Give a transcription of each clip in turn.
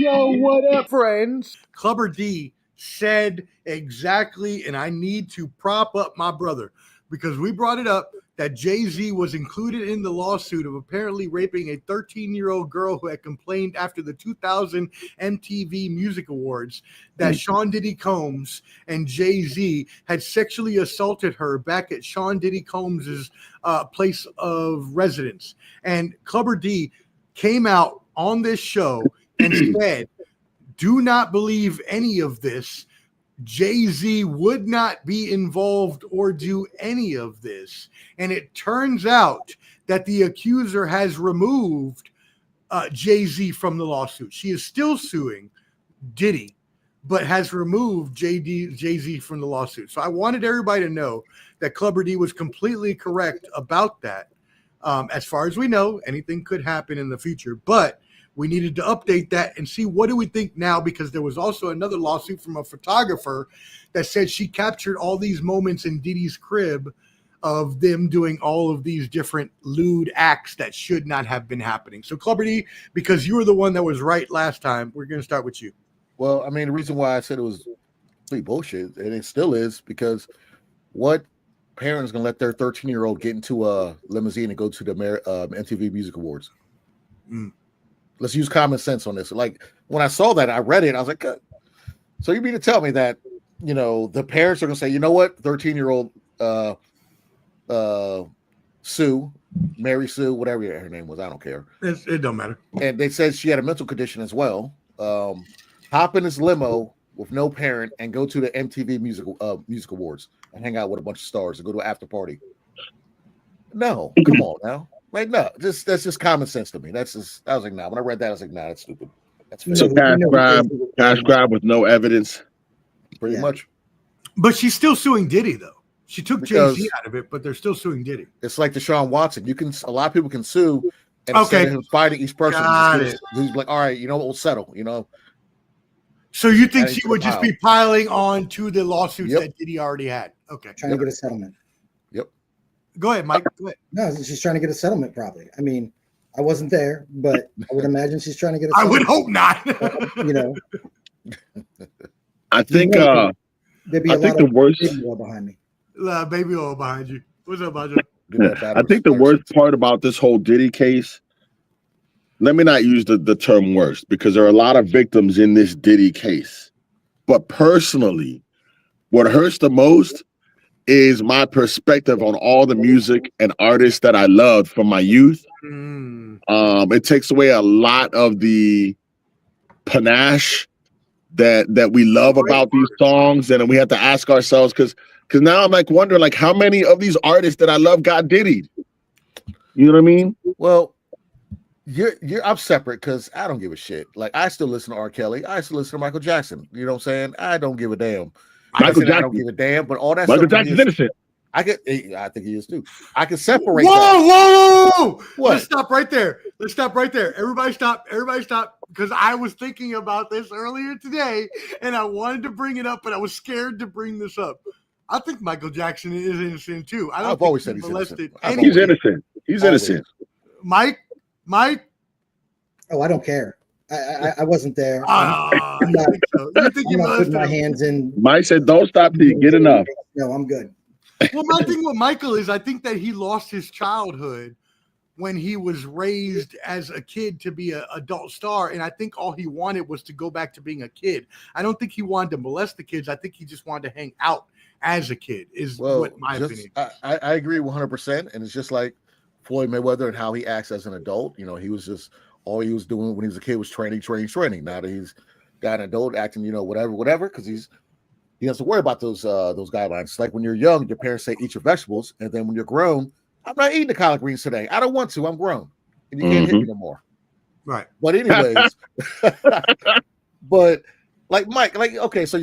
Yo, what up, friends? Clubber D said exactly, and I need to prop up my brother because we brought it up that Jay-Z was included in the lawsuit of apparently raping a 13-year-old girl who had complained after the 2000 MTV Music Awards that Sean Diddy Combs and Jay-Z had sexually assaulted her back at Sean Diddy Combs' place of residence. And Clubber D came out on this show and said, do not believe any of this. Jay-Z would not be involved or do any of this. And it turns out that the accuser has removed Jay-Z from the lawsuit. She is still suing Diddy, but has removed Jay-Z from the lawsuit. So I wanted everybody to know that Clubber D was completely correct about that. As far as we know, anything could happen in the future, but we needed to update that and see what do we think now, because there was also another lawsuit from a photographer that said she captured all these moments in Diddy's crib of them doing all of these different lewd acts that should not have been happening. So Clubber D, because you were the one that was right last time, we're going to start with you. Well, I mean, the reason why I said it was complete bullshit, and it still is, because what parent is going to let their 13-year-old get into a limousine and go to the MTV Music Awards? Let's use common sense on this. Like, when I saw that, I read it, I was like, so you mean to tell me that, you know, the parents are going to say, you know what, 13-year-old Sue, Mary Sue, whatever her name was, I don't care. It don't matter. And they said she had a mental condition as well. Hop in this limo with no parent and go to the MTV Music Awards and hang out with a bunch of stars and go to an after party. No, come on now. Like, no, that's just common sense to me. That's just, I was like, nah. When I read that, I was like, nah, that's stupid. That's fair. So cash grab with no evidence. Pretty much. But she's still suing Diddy, though. She took Jay-Z out of it, but they're still suing Diddy. It's like Deshaun Watson. A lot of people can sue, and instead of him fighting each person, he's like, all right, you know what, we'll settle, you know. So you think she would just be piling on to the lawsuits that Diddy already had? Okay. Trying to get a settlement. Yep. Go ahead, Mike. Go ahead. No, she's trying to get a settlement, probably. I mean, I wasn't there, but I would imagine she's trying to get a settlement. I would hope not. You know. I think there'd be a lot of worst baby oil behind me. Baby oil behind you. What's up, Bayo? I think the worst part about this whole Diddy case, let me not use the term worst, because there are a lot of victims in this Diddy case. But personally, what hurts the most is my perspective on all the music and artists that I loved from my youth. It takes away a lot of the panache that we love about these songs, and then we have to ask ourselves, because now I'm like wondering, like, how many of these artists that I love got Diddied? You know what I mean? Well, I'm separate because I don't give a shit. Like, I still listen to R. Kelly. I still listen to Michael Jackson. You know what I'm saying? I don't give a damn. I don't give a damn, but all that Michael stuff Jackson's innocent. I think he is too. I can separate. Whoa! What? Let's stop right there. Everybody stop. Because I was thinking about this earlier today, and I wanted to bring it up, but I was scared to bring this up. I think Michael Jackson is innocent too. I've always said he's innocent. He's innocent. He's innocent. Mike. Oh, I don't care. I wasn't there. I'm not putting my hands in. Mike said, "Don't stop till you get enough." No, I'm good. Well, my thing with Michael is I think that he lost his childhood when he was raised as a kid to be an adult star, and I think all he wanted was to go back to being a kid. I don't think he wanted to molest the kids. I think he just wanted to hang out as a kid. What my opinion. I agree 100%, and it's just like Floyd Mayweather and how he acts as an adult. You know, he was just all he was doing when he was a kid was training. Now that he's got an adult acting, you know, whatever, because he has to worry about those guidelines. It's like when you're young, your parents say eat your vegetables, and then when you're grown, I'm not eating the collard greens today. I don't want to. I'm grown, and you can't hit me no more. Right. But anyways, but like Mike, like okay, so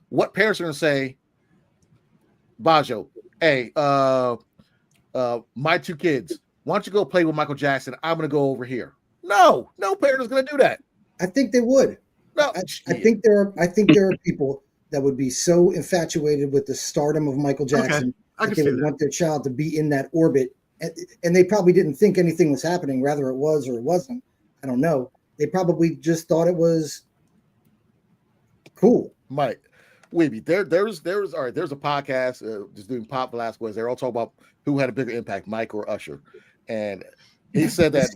what parents are gonna say? Bajo, hey, my two kids, why don't you go play with Michael Jackson? I'm gonna go over here. No parent is gonna do that. I think they would. No, I think there are people that would be so infatuated with the stardom of Michael Jackson that they would want their child to be in that orbit, and they probably didn't think anything was happening. Rather, it was or it wasn't. I don't know. They probably just thought it was cool. Mike, Wheby, there's all right. There's a podcast just doing pop Velasquez. They're all talking about who had a bigger impact, Mike or Usher, and he said that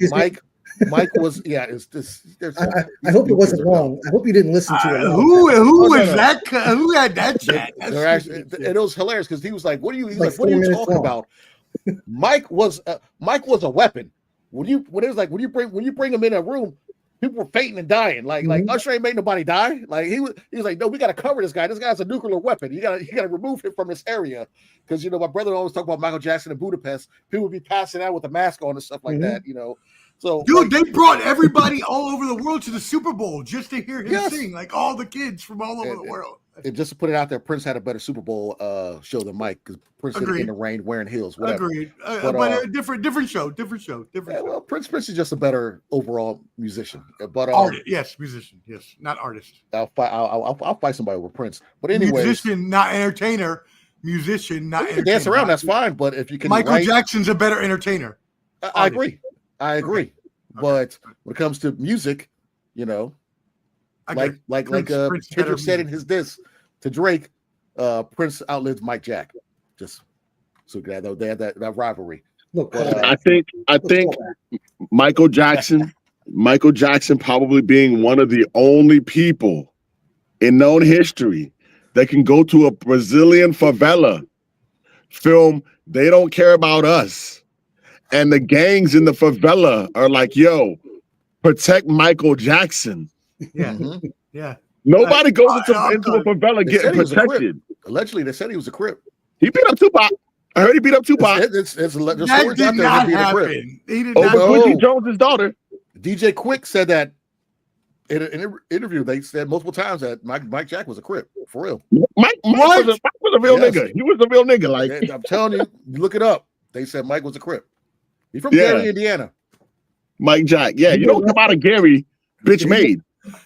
Mike was It's this. I hope it wasn't long. I hope you didn't listen to it. Who was that? Who had that chat? It was hilarious because he was like, "What are you?" He's like, "What are you talking about?" Mike was a weapon. When you bring him in a room, people were fainting and dying. Like Usher ain't made nobody die. Like he was like, no, we got to cover this guy. This guy's a nuclear weapon. You gotta remove him from this area because my brother always talk about Michael Jackson in Budapest. People would be passing out with a mask on and stuff like that. So dude, they brought everybody all over the world to the Super Bowl just to hear him sing. Like all the kids from all over the world. And just to put it out there, Prince had a better Super Bowl show than Mike because Prince did it in the rain wearing heels. Whatever. Agreed, but a different show. Well, Prince is just a better overall musician. But musician, yes, not artist. I'll fight somebody over Prince. But anyway, musician, not entertainer. Musician, not entertainer. Dance around, that's fine. But if you can, Michael Jackson's a better entertainer. I agree. Okay. But when it comes to music, like Kendrick said in his diss to Drake, Prince outlived Mike Jack. Just so glad though they had that rivalry. Look, I think Michael Jackson probably being one of the only people in known history that can go to a Brazilian favela, film They Don't Care About Us, and the gangs in the favela are like, yo, protect Michael Jackson. Yeah. Yeah. Nobody goes into a favela getting protected. Allegedly, they said he was a Crip. He beat up Tupac. I heard he beat up Tupac. That did not happen. He did not. Quincy Jones' daughter. DJ Quick said that in an interview. They said multiple times that Mike Jack was a Crip. For real. Mike was a real nigga. He was a real nigga. Like I'm telling you, look it up. They said Mike was a Crip. He's from Gary, Indiana. Mike Jack. Yeah, you don't come out of Gary, bitch made.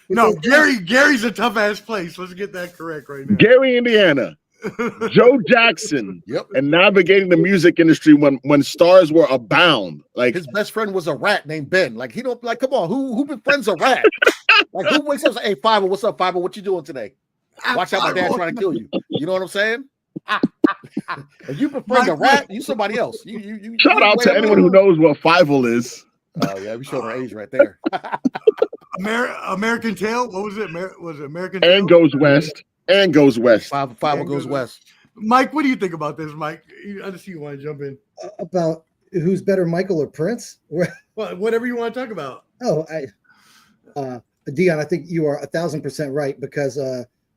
No, Gary's a tough ass place. Let's get that correct right now. Gary, Indiana. Joe Jackson. Yep. And navigating the music industry when stars were abound. Like his best friend was a rat named Ben. Like come on, who befriends a rat? Like who wakes up and says, "Hey, Fiverr, what's up, Fiverr? What you doing today? Watch out, my dad's trying to kill you." You know what I'm saying? If you befriend a rat, you somebody else. You shout out to anyone who knows what Fiverr is. Oh yeah, we showed our age right there. American Tail. What was it? Was it American Tail? And goes west. Fiverr goes west. Mike, what do you think about this, Mike? I see you want to jump in. About who's better, Michael or Prince? Well, whatever you want to talk about. Oh, Dion, I think you are 1,000% right because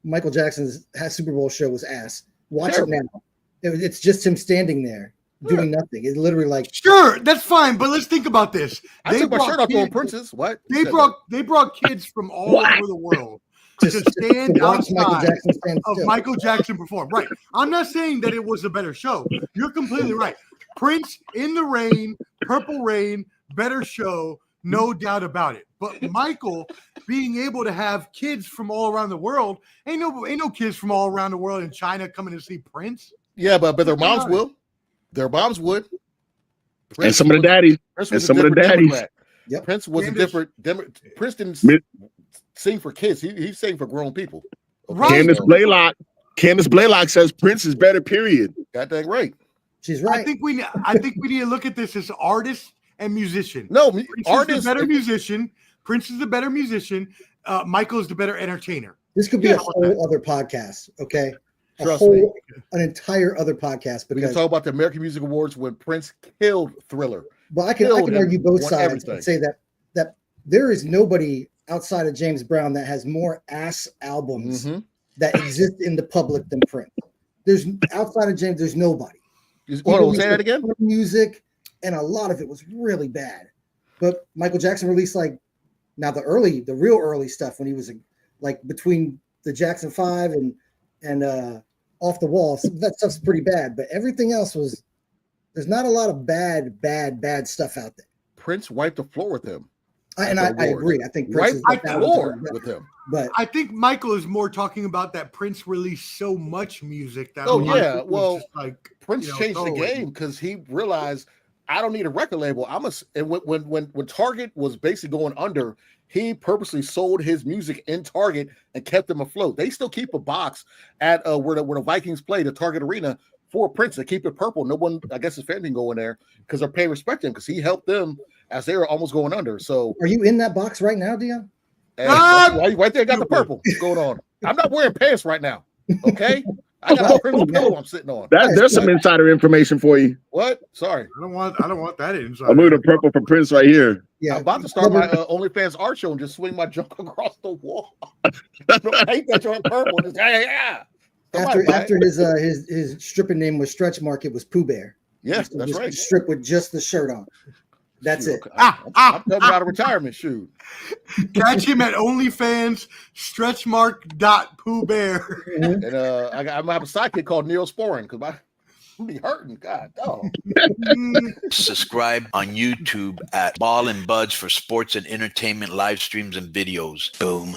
Michael Jackson's Super Bowl show was ass. Watch it now. It's just him standing there doing nothing. It's literally like sure, that's fine, but let's think about this. I took my shirt off on Prince's. What? They brought kids from all over the world to stand outside of Michael Jackson perform. Right. I'm not saying that it was a better show. You're completely right. Prince in the Rain, Purple Rain, better show, no doubt about it. But Michael being able to have kids from all around the world, ain't no kids from all around the world in China coming to see Prince. Yeah, but their moms will. Their moms would. Prince and some of the daddies. And some of the daddies. Yep. Prince was a different. Prince didn't sing for kids. He sang for grown people. Okay. Right. Candace Blaylock says Prince is better. Period. Got that right. She's right. I think we need to look at this as artist and musician. No, artist is the better musician. Prince is the better musician. Michael is the better entertainer. This could be a whole other podcast. Okay. An entire other podcast. Because we can talk about the American Music Awards when Prince killed Thriller. Well, I can argue both sides and say that there is nobody outside of James Brown that has more ass albums that exist in the public than Prince. There's outside of James, there's nobody. Say that again. Music, and a lot of it was really bad. But Michael Jackson released the real early stuff when he was like between the Jackson 5 and Off the Wall. So that stuff's pretty bad, but everything else there's not a lot of bad stuff out there. Prince wiped the floor with him. I agree. I think Prince wiped the floor with him. But I think Michael is more talking about that Prince released so much music that Prince changed the game because he realized I don't need a record label. And when Target was basically going under, he purposely sold his music in Target and kept them afloat. They still keep a box at where the Vikings play, the Target Arena, for Prince. They keep it purple. No one, I guess, his family can go in there because they're paying respect to him because he helped them as they were almost going under. So, are you in that box right now, Dion? Right there, got the purple going on. I'm not wearing pants right now. Okay, I got a purple pillow I'm sitting on. There's some insider information for you. What? Sorry, I don't want that inside. I'm moving the purple for Prince right here. Yeah, I'm about to start my OnlyFans art show and just swing my junk across the wall. Paint that joint purple. Just, yeah. After his stripping name was Stretch Mark, it was Pooh Bear. Yes, that's right. Strip with just the shirt on. That's it. I'm coming out of retirement. Shoot. Catch him at OnlyFans stretchmark.Pooh Bear. And I'm gonna have a sidekick called Neil Sporin because I'm be hurting. God, dog. Subscribe on YouTube at Ball and Buds for sports and entertainment live streams and videos. Boom.